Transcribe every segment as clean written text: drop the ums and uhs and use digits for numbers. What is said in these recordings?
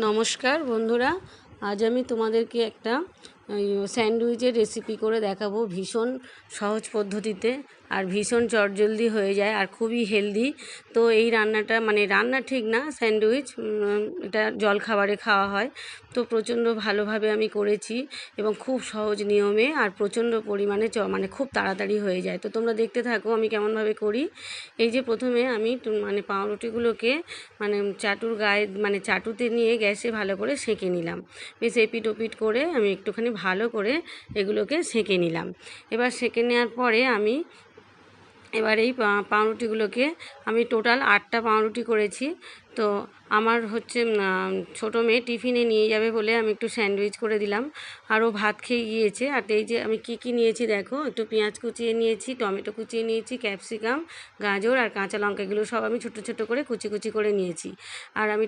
নমস্কার বন্ধুরা, আজ আমি তোমাদেরকে একটা স্যান্ডউইচের রেসিপি করে দেখাবো। ভীষণ সহজ পদ্ধতিতে আর ভীষণ চটজলদি হয়ে যায় আর খুবই হেলদি। তো এই রান্নাটা রান্না ঠিক না, স্যান্ডউইচ এটা জলখাবারে খাওয়া হয়। তো প্রচণ্ড ভালোভাবে আমি করেছি এবং খুব সহজ নিয়মে আর প্রচণ্ড পরিমাণে খুব তাড়াতাড়ি হয়ে যায়। তো তোমরা দেখতে থাকো আমি কেমনভাবে করি। এই যে প্রথমে আমি পাউরুটিগুলোকে চাটুর গায়ে চাটুতে নিয়ে গ্যাসে ভালো করে সেঁকে নিলাম। বেশ এপিট ওপিট করে আমি একটুখানি ভালো করে এগুলোকে সেঁকে নিলাম। এবার সেঁকে নেওয়ার পরে আমি এই পাউরুটিগুলোকে আমি টোটাল 8টা পাউরুটি করেছি। তো আমার ছোটো মেয়ে টিফিনে নিয়ে যাবে বলে আমি একটু স্যান্ডউইচ করে দিলাম, আর ও ভাত খেয়ে গিয়েছে। আর এই যে আমি কি নিয়েছি দেখো, একটু পেঁয়াজ কুচিয়ে নিয়েছি, টমেটো কুচিয়ে নিয়েছি, ক্যাপসিকাম, গাজর আর কাঁচা লঙ্কা, এগুলো সব আমি ছোটো ছোটো করে কুচি করে নিয়েছি। আর আমি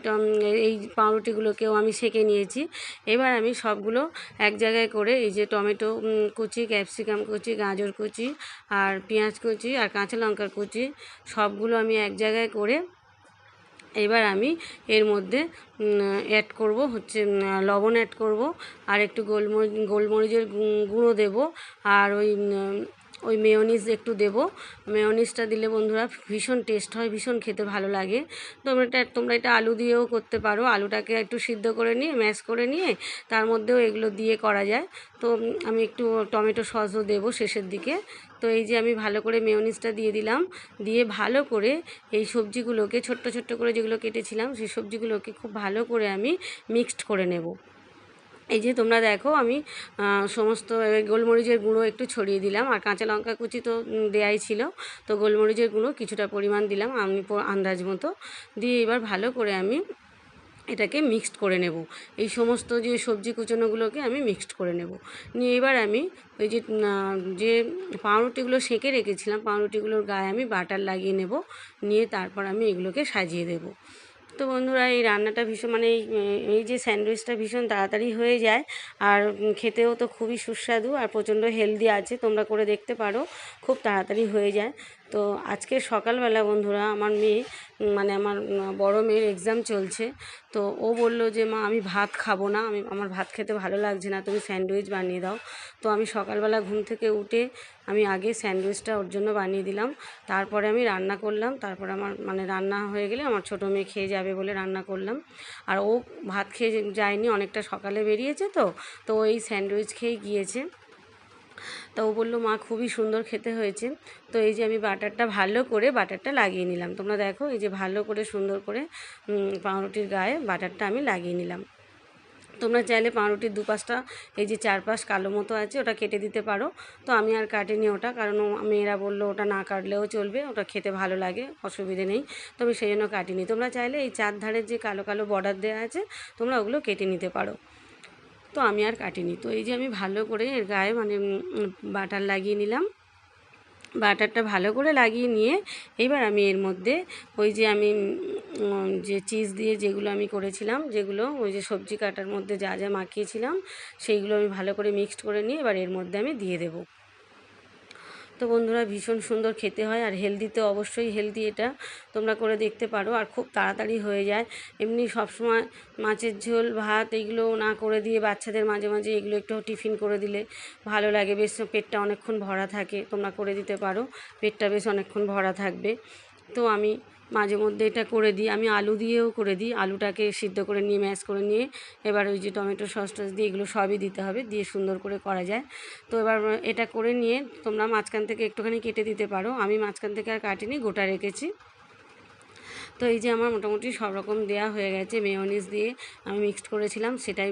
এই পাউরুটিগুলোকেও আমি সেঁকে নিয়েছি। এবার আমি সবগুলো এক জায়গায় করে এই যে টমেটো কুচি, ক্যাপসিকাম কুচি, গাজর কুচি আর পেঁয়াজ কুচি আর কাঁচা লঙ্কার কুচি সবগুলো আমি এক জায়গায় করে এবার আমি এর মধ্যে অ্যাড করব লবণ অ্যাড করব, আর একটু গোলমরিচের গুঁড়ো দেব, আর ওই মেয়োনিজ একটু দেব। মেয়োনিজটা দিলে বন্ধুরা ভীষণ টেস্ট হয়, ভীষণ খেতে ভালো লাগে। তোমরা এটা আলু দিয়েও করতে পারো। আলুটাকে একটু সিদ্ধ করে নিয়ে ম্যাশ করে নিয়ে তার মধ্যেও এগুলো দিয়ে করা যায়। তো আমি একটু টমেটো সসও দেবো শেষের দিকে। তো এই যে আমি ভালো করে মেয়োনিজটা দিয়ে দিলাম, দিয়ে ভালো করে এই সবজিগুলোকে ছোট্ট ছোট্ট করে যেগুলো কেটেছিলাম সেই সবজিগুলোকে খুব ভালো করে আমি মিক্সড করে নেব। এই যে তোমরা দেখো আমি সমস্ত গোলমরিচের গুঁড়ো একটু ছড়িয়ে দিলাম, আর কাঁচা লঙ্কা কুচি তো দেয়াই ছিল, তো গোলমরিচের গুঁড়ো কিছুটা পরিমাণ দিলাম আমি আন্দাজ মতো দিয়ে এবার ভালো করে আমি এটাকে মিক্সড করে নেব। এই সমস্ত যে সবজি কুচোনোগুলোকে আমি মিক্সড করে নেব। নিয়ে এবার আমি ওই যে পাউরুটিগুলো সেঁকে রেখেছিলাম, পাউরুটিগুলোর গায়ে আমি বাটার লাগিয়ে নেব। নিয়ে তারপর আমি এগুলোকে সাজিয়ে দেব। তো বন্ধুরা এই রান্নাটা ভীষণ এই যে স্যান্ডউইচটা ভীষণ তাড়াতাড়ি হয়ে যায়, আর খেতেও তো খুবই সুস্বাদু আর প্রচণ্ড হেলদি আছে। তোমরা করে দেখতে পারো, খুব তাড়াতাড়ি হয়ে যায়। তো আজকে সকালবেলা বন্ধুরা আমার মেয়ে আমার বড় মেয়ের এক্সাম চলছে। তো ও বলল যে মা আমি ভাত খাবো না, আমার ভাত খেতে ভালো লাগছে না, তুমি স্যান্ডউইচ বানিয়ে দাও। তো আমি সকালবেলা ঘুম থেকে উঠে আমি আগে স্যান্ডউইচটা ওর জন্য বানিয়ে দিলাম, তারপরে আমি রান্না করলাম। তারপরে আমার রান্না হয়ে গেলে আমার ছোটো মেয়ে খেয়ে যাবে বলে রান্না করলাম। আর ও ভাত খেয়ে যায়নি, অনেকটা সকালে বেরিয়েছে, তো এই স্যান্ডউইচ খেয়ে গিয়েছে। তো ও বললো মা খুবই সুন্দর খেতে হয়েছে। তো এই যে আমি বাটারটা লাগিয়ে নিলাম। তোমরা দেখো এই যে ভালো করে সুন্দর করে পাউরুটির গায়ে বাটারটা আমি লাগিয়ে নিলাম। তোমরা চাইলে পাউরুটির দুপাশটা এই যে চারপাশ কালো মতো আছে ওটা কেটে দিতে পারো। তো আমি আর কাটিনি ওটা, কারণ মেয়েরা বললো ওটা না কাটলেও চলবে, ওটা খেতে ভালো লাগে, অসুবিধে নেই। তো আমি সেই জন্য কাটিনি। তোমরা চাইলে এই চারধারের যে কালো কালো বর্ডার দেওয়া আছে তোমরা ওগুলো কেটে নিতে পারো। তো আমি আর কাটিনি। তো এই যে আমি ভালো করে এর গায়ে বাটার লাগিয়ে নিলাম। বাটারটা ভালো করে লাগিয়ে নিয়ে এবার আমি এর মধ্যে ওই যে আমি যে চিজ দিয়ে যেগুলো আমি করেছিলাম, যেগুলো ওই যে সবজি কাটার মধ্যে যা যা মাখিয়েছিলাম সেইগুলো আমি ভালো করে মিক্সড করে নিয়ে এবার এর মধ্যে আমি দিয়ে দেবো। তো বন্ধুরা ভীষণ সুন্দর খেতে হয় আর হেলদি, তো অবশ্যই হেলদি, এটা তোমরা করে দেখতে পারো। আর খুব তাড়াতাড়ি হয়ে যায়। এমনি সবসময় মাছের ঝোল ভাত এইগুলো না করে দিয়ে বাচ্চাদের মাঝে মাঝে এগুলো একটু টিফিন করে দিলে ভালো লাগে, বেশ পেটটা অনেকক্ষণ ভরা থাকে। তোমরা করে দিতে পারো, পেটটা বেশ অনেকক্ষণ ভরা থাকবে। তো আমি মাঝে মধ্যে এটা করে দিই। আমি আলু দিয়েও করে দিই, আলুটাকে সিদ্ধ করে নিয়ে ম্যাশ করে নিয়ে এবার ওই যে টমেটো সস টস দিয়ে এগুলো সবই দিতে হবে, দিয়ে সুন্দর করে করা যায়। তো এবার এটা করে নিয়ে তোমরা মাঝখান থেকে একটুখানি কেটে দিতে পারো। আমি মাঝখান থেকে আর কাটিনি, গোটা রেখেছি। তো এই যে আমার মোটামুটি সব রকম দেওয়া হয়ে গেছে। মেয়োনিজ দিয়ে আমি মিক্সড করেছিলাম, সেটাই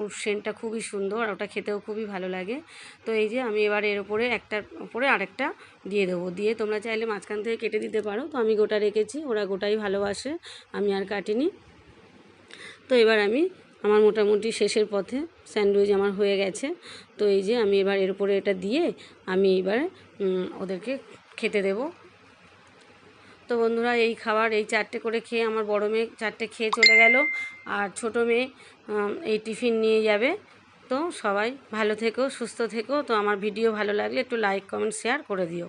ওর সেন্টটা খুবই সুন্দর, আর ওটা খেতেও খুবই ভালো লাগে। তো এই যে আমি এবার এর উপরে একটার উপরে আরেকটা দিয়ে দেবো। দিয়ে তোমরা চাইলে মাঝখান থেকে কেটে দিতে পারো। তো আমি গোটা রেখেছি, ওরা গোটাই ভালোবাসে, আমি আর কাটিনি। তো এবার আমার মোটামুটি শেষের পথে স্যান্ডউইচ আমার হয়ে গেছে। তো এই যে আমি এবার এর উপরে এটা দিয়ে আমি এবার ওদেরকে খেতে দেবো। তো বন্ধুরা এই খাবার এই 4টে করে খেয়ে আমার বড় মেয়ে 4টে খেয়ে চলে গেল, আর ছোটো মেয়ে এই টিফিন নিয়ে যাবে। তো সবাই ভালো থেকো, সুস্থ থেকো। তো আমার ভিডিও ভালো লাগলে একটু লাইক কমেন্ট শেয়ার করে দিও।